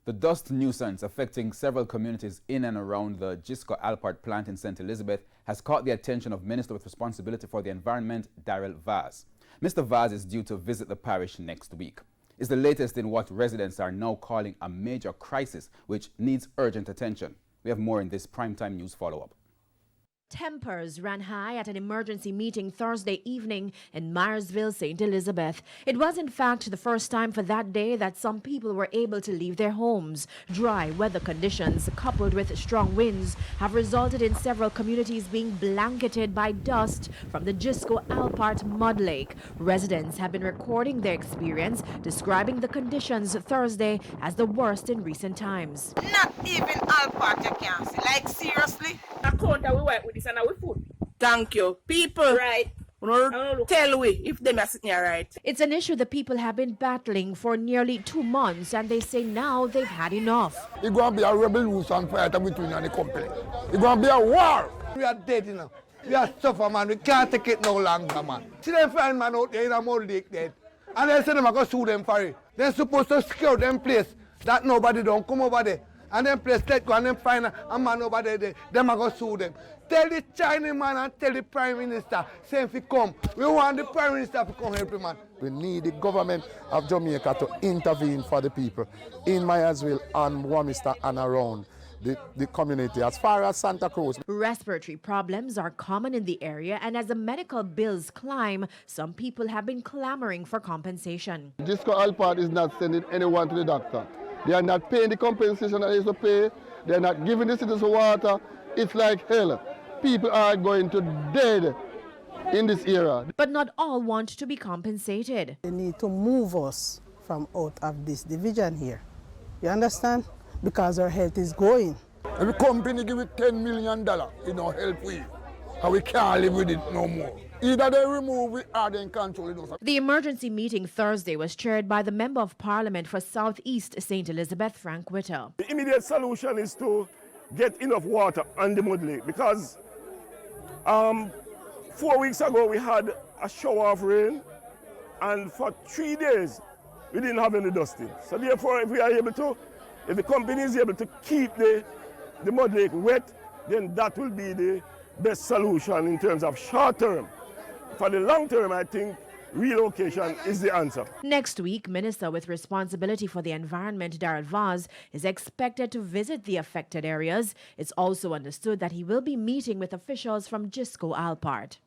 The dust nuisance affecting several communities in and around the Gisco Alpart plant in St. Elizabeth has caught the attention of Minister with Responsibility for the Environment, Darrell Vaz. Mr. Vaz is due to visit the parish next week. It's the latest in what residents are now calling a major crisis which needs urgent attention. We have more in this primetime news follow-up. Tempers ran high at an emergency meeting Thursday evening in Myersville, St. Elizabeth. It was in fact the first time for that day that some people were able to leave their homes. Dry weather conditions coupled with strong winds have resulted in several communities being blanketed by dust from the Gisco Alpart mud lake. Residents have been recording their experience, describing the conditions Thursday as the worst in recent times. Not even Alpart you can see, like seriously. I count that we work with this and we food. Thank you. People, right? Tell we if they are sitting here right. It's an issue the people have been battling for nearly 2 months, and they say now they've had enough. It's going to be a revolution fight between the company. It's going to be a war. We are dead enough. We are suffer, man. We can't take it no longer, man. See them find man out there in a mud lake dead. And they say them are going to sue them for it. They're supposed to secure them place that nobody don't come over there. And then place let go and then find a man over there, them are going to sue them. Tell the Chinese man and tell the Prime Minister, say if he come, we want the Prime Minister to come help him, man. We need the government of Jamaica to intervene for the people in Myersville and Warminster and around the community. As far as Santa Cruz. Respiratory problems are common in the area, and as the medical bills climb, some people have been clamoring for compensation. Gisco Alpart is not sending anyone to the doctor. They are not paying the compensation that they used to pay. They are not giving the citizens water. It's like hell. People are going to dead in this era. But not all want to be compensated. They need to move us from out of this division here. You understand? Because our health is going. Every company give it $10 million, you know, help we. And we can't live with it no more. Either they remove it or they control it. The emergency meeting Thursday was chaired by the Member of Parliament for South East St. Elizabeth, Frank Witter. The immediate solution is to get enough water on the mud lake because 4 weeks ago we had a shower of rain and for 3 days we didn't have any dusting. So therefore if the company is able to keep the mud lake wet, then that will be the best solution in terms of short term. For the long term, I think relocation is the answer. Next week, Minister with Responsibility for the Environment, Darrell Vaz, is expected to visit the affected areas. It's also understood that he will be meeting with officials from Gisco Alpart.